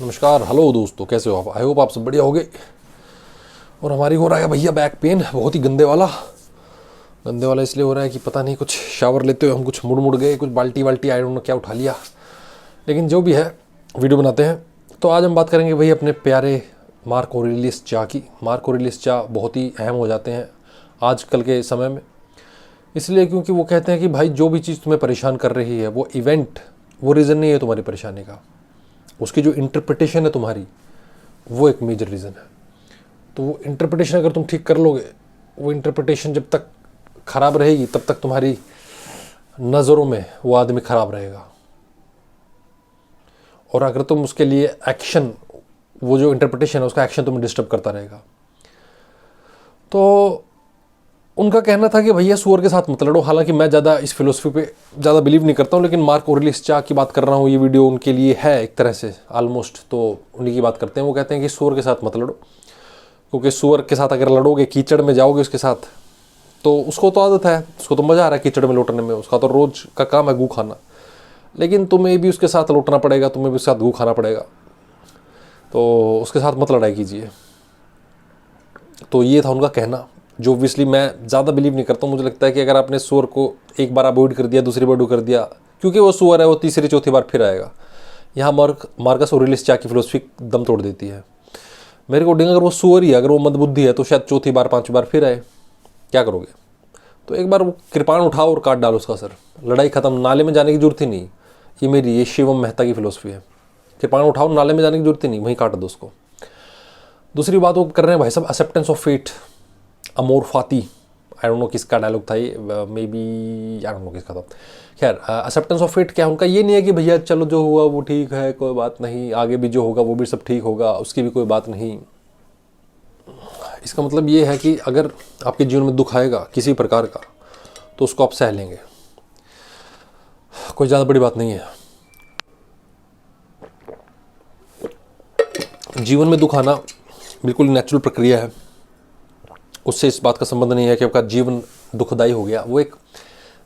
नमस्कार, हेलो दोस्तों, कैसे हो आप? आई होप आप सब बढ़िया होगे। और हमारी हो रहा है भैया बैक पेन, बहुत ही गंदे वाला इसलिए हो रहा है कि पता नहीं, कुछ शावर लेते हुए हम कुछ मुड़ गए, कुछ बाल्टी आई डोंट नो क्या उठा लिया। लेकिन जो भी है, वीडियो बनाते हैं। तो आज हम बात करेंगे भाई अपने प्यारे मार्क ऑरेलियस चा की। मार्क ऑरेलियस चा बहुत ही अहम हो जाते हैं आजकल के समय में, इसलिए क्योंकि वो कहते हैं कि भाई जो भी चीज़ तुम्हें परेशान कर रही है वो इवेंट, वो रीज़न नहीं है तुम्हारी परेशानी का, उसकी जो इंटरप्रिटेशन है तुम्हारी, वो एक मेजर रीज़न है। तो वो इंटरप्रिटेशन अगर तुम ठीक कर लोगे, वो इंटरप्रिटेशन जब तक ख़राब रहेगी तब तक तुम्हारी नज़रों में वो आदमी ख़राब रहेगा। और अगर तुम उसके लिए एक्शन, वो जो इंटरप्रिटेशन है उसका एक्शन तुम्हें डिस्टर्ब करता रहेगा। तो उनका कहना था कि भैया सुअर के साथ मत लड़ो। हालांकि मैं ज़्यादा इस फिलोसफी पे ज़्यादा बिलीव नहीं करता हूँ, लेकिन मार्क ऑरेलियस चा की बात कर रहा हूँ, ये वीडियो उनके लिए है एक तरह से ऑलमोस्ट। तो उन्हीं की बात करते हैं। वो कहते हैं कि सुअर के साथ मत लड़ो, क्योंकि सुअर के साथ अगर लड़ोगे, कीचड़ में जाओगे उसके साथ, तो उसको तो आदत है, उसको तो मज़ा आ रहा है कीचड़ में लौटने में, उसका तो रोज़ का काम है गू खाना। लेकिन तुम्हें भी उसके साथ लौटना पड़ेगा, तुम्हें भी उसके साथ गू खाना पड़ेगा। तो उसके साथ मत लड़ाई कीजिए। तो ये था उनका कहना, जो ऑब्वियसली मैं ज़्यादा बिलीव नहीं करता हूँ। मुझे लगता है कि अगर आपने सुअर को एक बार अवॉइड कर दिया, दूसरी बार डू कर दिया, क्योंकि वो सुअर है, वो तीसरी चौथी बार फिर आएगा। यहाँ मार्कस ऑरेलियस चा की फिलोसफी दम तोड़ देती है मेरे अकॉर्डिंग। अगर वो सुअर ही है, अगर वो मंदबुद्धि है, तो शायद चौथी बार पांचवी बार फिर आए। क्या करोगे? तो एक बार वो कृपाण उठाओ और काट डालो उसका सर, लड़ाई खत्म। नाले में जाने की जरूरत ही नहीं। ये शिवम मेहता की फिलोसफी है। कृपाण उठाओ, नाले में जाने की जरूरत ही नहीं, वहीं काट दो उसको। दूसरी बात वो कर रहे हैं भाई साहब, acceptance of fate, amor fati, I don't know किसका डायलॉग था ये, maybe I don't know किसका था। खैर, एक्सेप्टेंस ऑफ फेट क्या है उनका? ये नहीं है कि भैया चलो जो हुआ वो ठीक है, कोई बात नहीं, आगे भी जो होगा वो भी सब ठीक होगा, उसकी भी कोई बात नहीं। इसका मतलब ये है कि अगर आपके जीवन में दुख आएगा किसी प्रकार का, तो उसको आप सह लेंगे, कोई ज़्यादा बड़ी बात नहीं है। जीवन में दुख आना बिल्कुल नेचुरल प्रक्रिया है, उससे इस बात का संबंध नहीं है कि आपका जीवन दुखदाई हो गया। वो एक,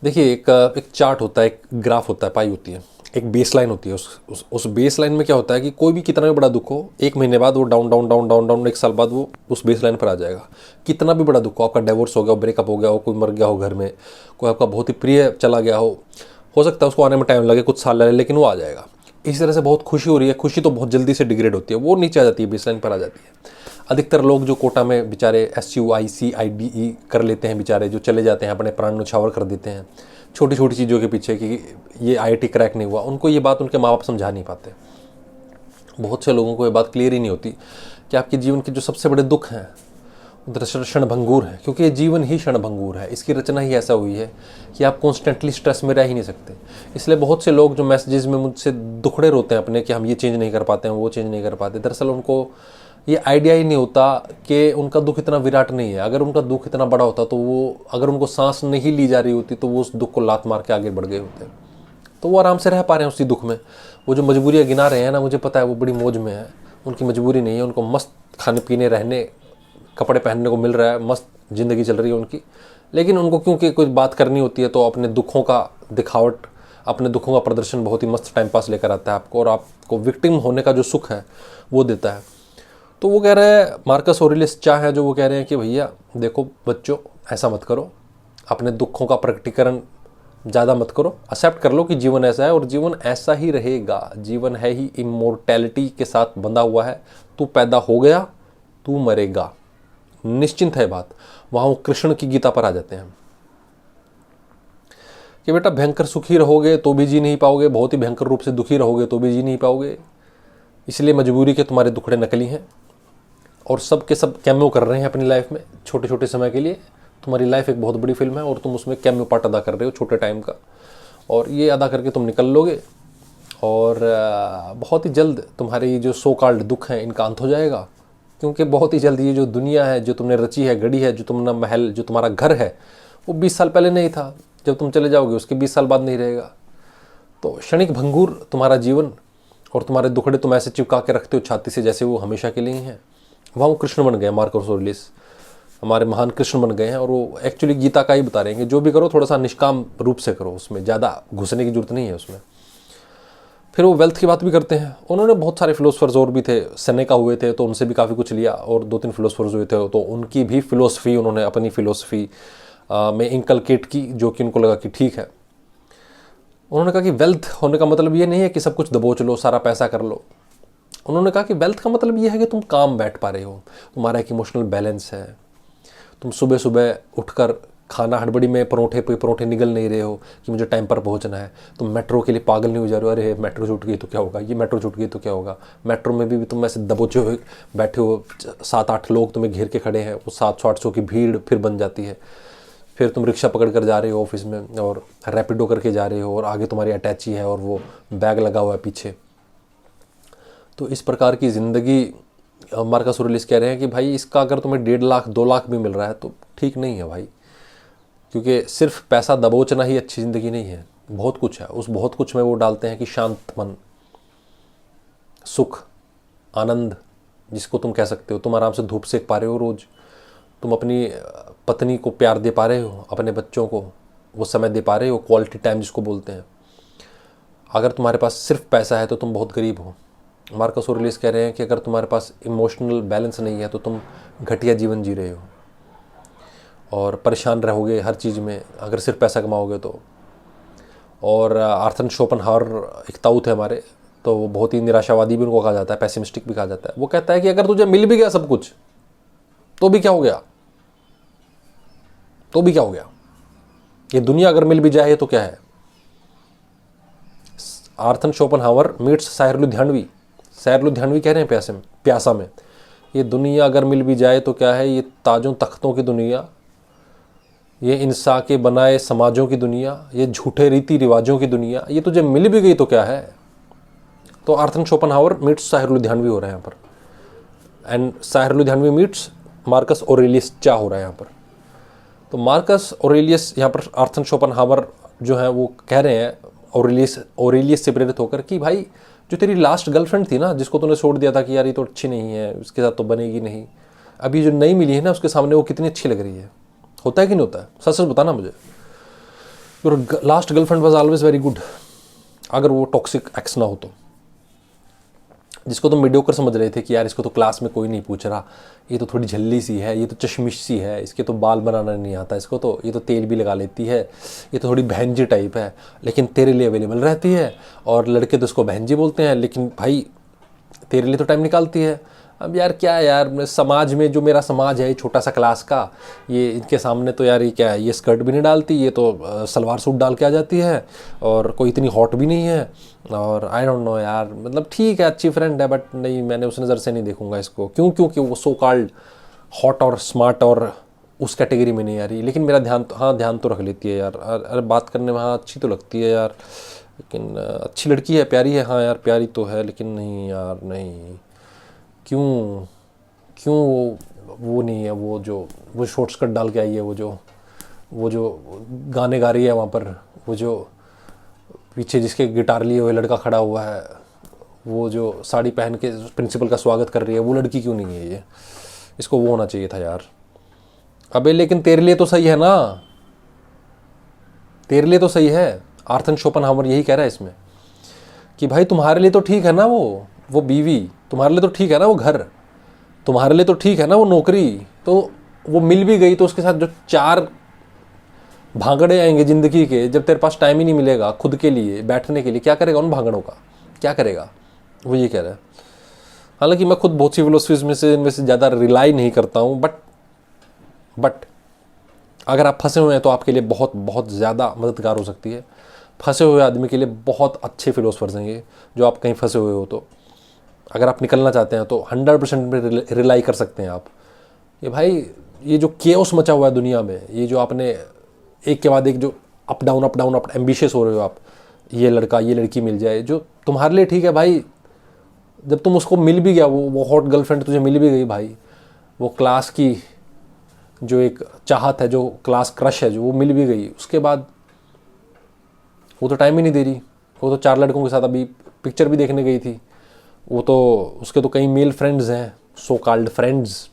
देखिए, एक चार्ट होता है, एक ग्राफ होता है, पाई होती है, एक बेस लाइन होती है। उस बेस लाइन में क्या होता है कि कोई भी कितना भी बड़ा दुख हो, एक महीने बाद वो down down down down down, एक साल बाद वो उस बेस लाइन पर आ जाएगा। कितना भी बड़ा दुख हो, आपका डिवोर्स हो गया हो, ब्रेकअप हो गया हो, कोई मर गया हो घर में, कोई आपका बहुत ही प्रिय चला गया हो सकता है उसको आने में टाइम लगे, कुछ साल लगे, लेकिन वो आ जाएगा। इसी तरह से बहुत खुशी हो रही है, खुशी तो बहुत जल्दी से डिग्रेड होती है, वो नीचे आ जाती है, बेस लाइन पर आ जाती है। अधिकतर लोग जो कोटा में बेचारे SUICIDE कर लेते हैं, बेचारे जो चले जाते हैं, अपने प्राण न्यौछावर कर देते हैं छोटी छोटी चीज़ों के पीछे कि ये IIT क्रैक नहीं हुआ, उनको ये बात उनके माँ बाप समझा नहीं पाते। बहुत से लोगों को ये बात क्लियर ही नहीं होती कि आपके जीवन के जो सबसे बड़े दुख हैं दरअसल क्षणभंगुर है, क्योंकि ये जीवन ही क्षणभंगुर है। इसकी रचना ही ऐसा हुई है कि आप कॉन्स्टेंटली स्ट्रेस में रह ही नहीं सकते। इसलिए बहुत से लोग जो मैसेजेस में मुझसे दुखड़े रोते हैं अपने कि हम ये चेंज नहीं कर पाते हैं, वो चेंज नहीं कर पाते, दरअसल उनको ये आइडिया ही नहीं होता कि उनका दुख इतना विराट नहीं है। अगर उनका दुख इतना बड़ा होता तो वो, अगर उनको सांस नहीं ली जा रही होती तो वो उस दुख को लात मार के आगे बढ़ गए होते। तो वो आराम से रह पा रहे हैं उसी दुख में। वो जो मजबूरियाँ गिना रहे हैं ना, मुझे पता है वो बड़ी मौज में है, उनकी मजबूरी नहीं है, उनको मस्त खाने पीने, रहने, कपड़े पहनने को मिल रहा है, मस्त ज़िंदगी चल रही है उनकी। लेकिन उनको क्योंकि कुछ बात करनी होती है तो अपने दुखों का दिखावट, अपने दुखों का प्रदर्शन बहुत ही मस्त टाइम पास लेकर आता है आपको, और आपको विक्टिम होने का जो सुख है वो देता है। तो वो कह रहे हैं, मार्कस ऑरेलियस चा है जो वो कह रहे हैं कि भैया देखो बच्चों, ऐसा मत करो, अपने दुखों का प्रकटीकरण ज़्यादा मत करो, एक्सेप्ट कर लो कि जीवन ऐसा है और जीवन ऐसा ही रहेगा। जीवन है ही इमोर्टैलिटी के साथ बंधा हुआ है। तू पैदा हो गया, तू मरेगा, निश्चिंत है बात। वहाँ वो कृष्ण की गीता पर आ जाते हैं कि बेटा भयंकर सुखी रहोगे तो भी जी नहीं पाओगे, बहुत ही भयंकर रूप से दुखी रहोगे तो भी जी नहीं पाओगे। इसलिए मजबूरी के तुम्हारे दुखड़े नकली हैं और सब के सब कैमियो कर रहे हैं अपनी लाइफ में छोटे छोटे समय के लिए। तुम्हारी लाइफ एक बहुत बड़ी फिल्म है और तुम उसमें कैमियो पार्ट अदा कर रहे हो छोटे टाइम का, और ये अदा करके तुम निकल लोगे और बहुत ही जल्द तुम्हारी जो सो कॉल्ड दुख हैं इनका अंत हो जाएगा। क्योंकि बहुत ही जल्द ये जो दुनिया है, जो तुमने रची है, गढ़ी है, जो तुमने महल, जो तुम्हारा घर है, वो 20 साल पहले नहीं था। जब तुम चले जाओगे उसके 20 साल बाद नहीं रहेगा। तो क्षणिक भंगुर तुम्हारा जीवन और तुम्हारे दुखड़े तुम ऐसे चिपका के रखते हो छाती से जैसे वो हमेशा के लिए ही हैं। वहाँ वो कृष्ण बन गए, मार्कस ऑरेलियस हमारे महान कृष्ण बन गए हैं, और वो एक्चुअली गीता का ही बता रहे हैं कि जो भी करो थोड़ा सा निष्काम रूप से करो, उसमें ज़्यादा घुसने की जरूरत नहीं है उसमें। फिर वो वेल्थ की बात भी करते हैं। उन्होंने बहुत सारे फिलोसफर्स और भी थे, सेनेका हुए थे तो उनसे भी काफ़ी कुछ लिया, और 2-3 फिलोसफर्स हुए थे तो उनकी भी फिलोसफी उन्होंने अपनी फिलोसफी में इंकलकेट की, जो कि उनको लगा कि ठीक है। उन्होंने कहा कि वेल्थ होने का मतलब ये नहीं है कि सब कुछ दबोच लो, सारा पैसा कर लो। उन्होंने कहा कि वेल्थ का मतलब ये है कि तुम काम बैठ पा रहे हो, तुम्हारा एक इमोशनल बैलेंस है, तुम सुबह सुबह उठकर खाना हड़बड़ी में परोठे पे परोठे निगल नहीं रहे हो कि मुझे टाइम पर पहुंचना है, तुम मेट्रो के लिए पागल नहीं हो जा रहे हो, अरे मेट्रो छूट गई तो क्या होगा, ये मेट्रो छूट गई तो क्या होगा। मेट्रो में भी तुम ऐसे दबोचे हुए बैठे हो, 7-8 लोग तुम्हें घेर के खड़े हैं, वो 700-800 की भीड़ फिर बन जाती है। फिर तुम रिक्शा पकड़ कर जा रहे हो ऑफिस में, और रैपिडो करके जा रहे हो, और आगे तुम्हारी अटैची है और वो बैग लगा हुआ है पीछे। तो इस प्रकार की ज़िंदगी मार्कस ऑरेलियस कह रहे हैं कि भाई इसका अगर तुम्हें 1.5 लाख 2 लाख भी मिल रहा है तो ठीक नहीं है भाई, क्योंकि सिर्फ पैसा दबोचना ही अच्छी ज़िंदगी नहीं है। बहुत कुछ है, उस बहुत कुछ में वो डालते हैं कि शांत मन, सुख, आनंद, जिसको तुम कह सकते हो। तुम आराम से धूप सेक पा रहे हो रोज़, तुम अपनी पत्नी को प्यार दे पा रहे हो, अपने बच्चों को वो समय दे पा रहे हो, क्वालिटी टाइम जिसको बोलते हैं। अगर तुम्हारे पास सिर्फ पैसा है तो तुम बहुत गरीब हो। मार्कस ऑरेलियस कह रहे हैं कि अगर तुम्हारे पास इमोशनल बैलेंस नहीं है तो तुम घटिया जीवन जी रहे हो और परेशान रहोगे हर चीज़ में अगर सिर्फ पैसा कमाओगे तो। और आर्थर शोपेनहावर एक ताऊत है हमारे, तो वो बहुत ही निराशावादी भी उनको कहा जाता है, पैसिमिस्टिक भी कहा जाता है। वो कहता है कि अगर तुझे मिल भी गया सब कुछ तो भी क्या हो गया, तो भी क्या हो गया, ये दुनिया अगर मिल भी जाए तो क्या है। आर्थर शोपेनहावर मीट्स शायर लुधियानवी, शायर लुधियानवी कह रहे हैं प्यासा में, ये दुनिया अगर मिल भी जाए तो क्या है, ये ताजों तख्तों की दुनिया, ये इंसान के बनाए समाजों की दुनिया, ये झूठे रीति रिवाजों की दुनिया, ये तुझे मिल भी गई तो क्या है। तो आर्थर शोपेनहावर मीट्स शायर लुधियानवी हो रहा है यहाँ पर, एंड शायर लुधियानवी मीट्स मार्कस ऑरेलियस चा हो रहा है यहाँ पर। तो मार्कस ऑरेलियस यहाँ पर आर्थर शोपेनहावर जो है वो कह रहे हैं ऑरेलियस से प्रेरित होकर कि भाई जो तेरी लास्ट गर्लफ्रेंड थी ना, जिसको तूने छोड़ दिया था कि यार ये तो अच्छी नहीं है, उसके साथ तो बनेगी नहीं, अभी जो नई मिली है ना उसके सामने वो कितनी अच्छी लग रही है। होता है कि नहीं होता है, सच सच बताना मुझे। Your last girlfriend was always very good, अगर वो टॉक्सिक एक्स ना हो तो। जिसको तुम मीडियोकर समझ रहे थे कि यार इसको तो क्लास में कोई नहीं पूछ रहा, ये तो थोड़ी झल्ली सी है, ये तो चश्मिश सी है, इसके तो बाल बनाना नहीं आता इसको, तो ये तो तेल भी लगा लेती है, ये तो थोड़ी बहनजी टाइप है, लेकिन तेरे लिए अवेलेबल रहती है। और लड़के तो इसको बहनजी बोलते हैं, लेकिन भाई तेरे लिए तो टाइम निकालती है। अब यार क्या है यार, समाज में जो मेरा समाज है छोटा सा क्लास का, ये इनके सामने तो यार ये क्या है, ये स्कर्ट भी नहीं डालती, ये तो सलवार सूट डाल के आ जाती है, और कोई इतनी हॉट भी नहीं है, और आई डोंट नो यार, मतलब ठीक है अच्छी फ्रेंड है बट नहीं, मैंने उस नज़र से नहीं देखूंगा इसको। क्यों? क्योंकि वो सो कॉल्ड हॉट और स्मार्ट और उस कैटेगरी में नहीं आ रही, लेकिन मेरा ध्यान तो, हाँ ध्यान तो रख लेती है यार, अरे बात करने में हाँ अच्छी तो लगती है यार, लेकिन अच्छी लड़की है, प्यारी है, हाँ यार प्यारी तो है, लेकिन नहीं यार नहीं, क्यों क्यों वो नहीं है, वो शॉर्ट स्कर्ट डाल के आई है, वो जो गाने गा रही है वहाँ पर, वो जो पीछे जिसके गिटार लिए हुए लड़का खड़ा हुआ है, वो जो साड़ी पहन के प्रिंसिपल का स्वागत कर रही है, वो लड़की क्यों नहीं है ये, इसको वो होना चाहिए था यार। अबे लेकिन तेरे लिए तो सही है ना, तेरे लिए तो सही है। आर्थर शोपेनहावर यही कह रहा है इसमें कि भाई तुम्हारे लिए तो ठीक है ना वो बीवी, तुम्हारे लिए तो ठीक है ना वो घर, तुम्हारे लिए तो ठीक है ना वो नौकरी, तो वो मिल भी गई तो उसके साथ जो 4 भांगड़े आएंगे ज़िंदगी के, जब तेरे पास टाइम ही नहीं मिलेगा खुद के लिए बैठने के लिए, क्या करेगा उन भांगड़ों का, क्या करेगा, वो ये कह रहा है। हालांकि मैं खुद बहुत सी फिलोसफीज में से इनमें से ज़्यादा रिलाई नहीं करता हूँ, बट अगर आप फंसे हुए हैं तो आपके लिए बहुत बहुत ज़्यादा मददगार हो सकती है। फंसे हुए आदमी के लिए बहुत अच्छे फिलोसफर्स हैं ये, जो आप कहीं फंसे हुए हो तो अगर आप निकलना चाहते हैं तो 100% में रिलाई कर सकते हैं आप। ये भाई ये जो केओस मचा हुआ है दुनिया में, ये जो आपने एक के बाद एक जो अप डाउन एम्बिशियस हो रहे हो आप, ये लड़का ये लड़की मिल जाए जो तुम्हारे लिए ठीक है भाई, जब तुम उसको मिल भी गया, वो हॉट गर्लफ्रेंड तुझे मिल भी गई भाई, वो क्लास की जो एक चाहत है, जो क्लास क्रश है, जो वो मिल भी गई, उसके बाद वो तो टाइम ही नहीं दे रही, वो तो 4 लड़कों के साथ अभी पिक्चर भी देखने गई थी, वो तो उसके तो कई मेल फ्रेंड्स हैं, सो कॉल्ड फ्रेंड्स,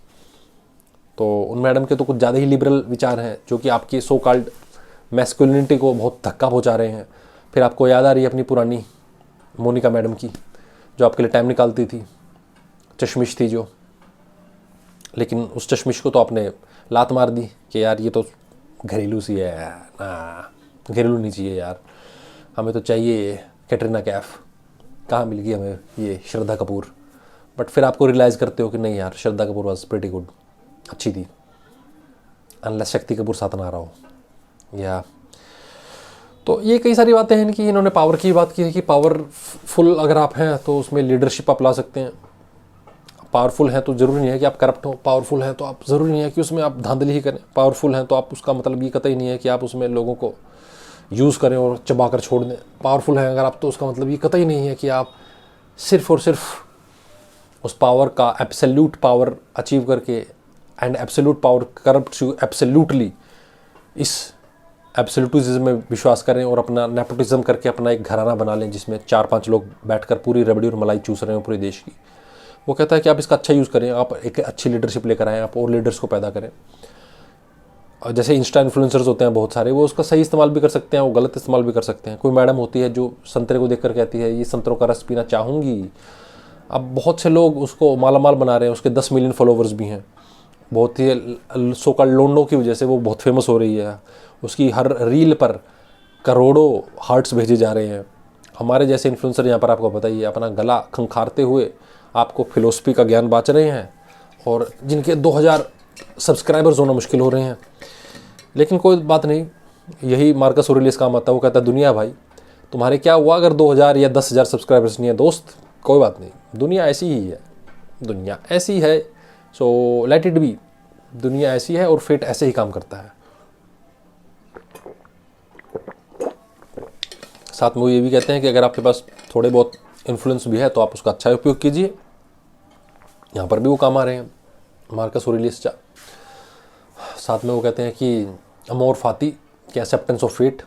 तो उन मैडम के तो कुछ ज़्यादा ही लिबरल विचार हैं जो कि आपकी सो कॉल्ड मैस्कुलिनिटी को बहुत धक्का पहुंचा रहे हैं। फिर आपको याद आ रही है अपनी पुरानी मोनिका मैडम की, जो आपके लिए टाइम निकालती थी, चश्मिश थी जो, लेकिन उस चश्मिश को तो आपने लात मार दी कि यार ये तो घरेलू सी है ना, घरेलू नहीं चाहिए यार, हमें तो चाहिए कैटरीना कैफ। कहाँ मिल गई हमें ये श्रद्धा कपूर। बट फिर आपको रियलाइज़ करते हो कि नहीं यार, Shraddha Kapoor was pretty good, अच्छी थी, अनलेस शक्ति कपूर साथ ना आ रहा हो। या तो ये कई सारी बातें हैं कि इन्होंने पावर की बात की है कि पावरफुल अगर आप हैं तो उसमें लीडरशिप आप ला सकते हैं। पावरफुल हैं तो ज़रूरी नहीं है कि आप करप्ट हो, पावरफुल हैं तो आप ज़रूरी नहीं है कि उसमें आप धांधली ही करें, पावरफुल हैं तो आप उसका मतलब ये कतई नहीं है कि आप उसमें लोगों को यूज़ करें और चबा कर छोड़ दें। पावरफुल हैं अगर आप तो उसका मतलब ये कतई नहीं है कि आप सिर्फ और सिर्फ उस पावर का एब्सोल्यूट पावर अचीव करके and absolute power corrupt you absolutely, इस एब्सोल्यूटिज्म में विश्वास करें और अपना नेपोटिज्म करके अपना एक घराना बना लें जिसमें 4-5 लोग बैठकर पूरी रबड़ी और मलाई चूस रहे हो पूरे देश की। वो कहता है कि आप इसका अच्छा यूज़ करें, आप एक अच्छी लीडरशिप लेकर आएँ, आप और लीडर्स को पैदा करें। और जैसे इंस्टा इन्फ्लुएंसर्स होते हैं बहुत सारे, वो उसका सही इस्तेमाल भी कर सकते हैं, वो गलत इस्तेमाल भी कर सकते हैं। कोई मैडम होती है जो संतरे को देखकर कहती है ये संतरों का रस पीना चाहूँगी। अब बहुत से लोग उसको मालामाल बना रहे हैं, उसके 10 मिलियन फॉलोवर्स भी हैं। बहुत ही सो कॉल्ड लोंडो की वजह से वो बहुत फेमस हो रही है, उसकी हर रील पर करोड़ों हार्ट्स भेजे जा रहे हैं। हमारे जैसे इन्फ्लुएंसर यहाँ पर आपको बताइए अपना गला खंखारते हुए आपको फिलोसफी का ज्ञान बाँच रहे हैं, और जिनके 2000 सब्सक्राइबर्स होना मुश्किल हो रहे हैं। लेकिन कोई बात नहीं, यही मार्कस ऑरेलियस काम आता है। वो कहता है दुनिया भाई तुम्हारे क्या हुआ अगर 2000 या 10,000 सब्सक्राइबर्स नहीं है दोस्त, कोई बात नहीं, दुनिया ऐसी ही है, दुनिया ऐसी है, सो लेट इट बी। दुनिया ऐसी है और फेट ऐसे ही काम करता है। साथ में वो ये भी कहते हैं कि अगर आपके पास थोड़े बहुत इन्फ्लुएंस भी है तो आप उसका अच्छा उपयोग कीजिए। यहाँ पर भी वो काम आ रहे हैं मार्कस ऑरेलियस चा। साथ में वो कहते हैं कि अमोर फाती कि एक्सेप्टेंस ऑफ फेट,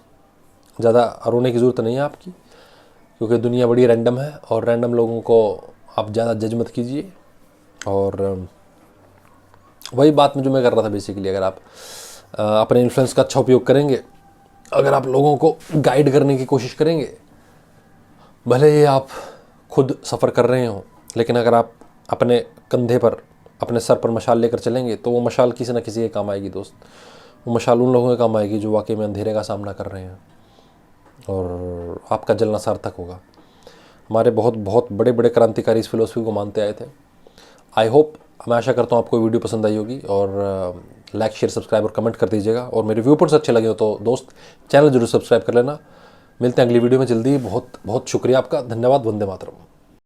ज़्यादा रोने की ज़रूरत नहीं है आपकी, क्योंकि दुनिया बड़ी रैंडम है और रैंडम लोगों को आप ज़्यादा जज मत कीजिए। और वही बात में जो मैं कर रहा था बेसिकली, अगर आप अपने इन्फ्लुएंस का अच्छा उपयोग करेंगे, अगर आप लोगों को गाइड करने की कोशिश करेंगे, भले ही आप खुद सफ़र कर रहे हों, लेकिन अगर आप अपने कंधे पर, अपने सर पर मशाल लेकर चलेंगे तो वो मशाल किसी न किसी के काम आएगी दोस्त। वो मशाल उन लोगों के काम आएगी जो वाकई में अंधेरे का सामना कर रहे हैं, और आपका जलना सार्थक होगा। हमारे बहुत बहुत बड़े बड़े क्रांतिकारी इस फिलोसफी को मानते आए थे। आई होप, मैं आशा करता हूँ आपको वीडियो पसंद आई होगी, और लाइक शेयर सब्सक्राइब और कमेंट कर दीजिएगा। और मेरे व्यू पॉइंट्स अच्छे लगे हो तो दोस्त चैनल जरूर सब्सक्राइब कर लेना। मिलते हैं अगली वीडियो में जल्दी। बहुत बहुत शुक्रिया आपका, धन्यवाद। वंदे मातरम।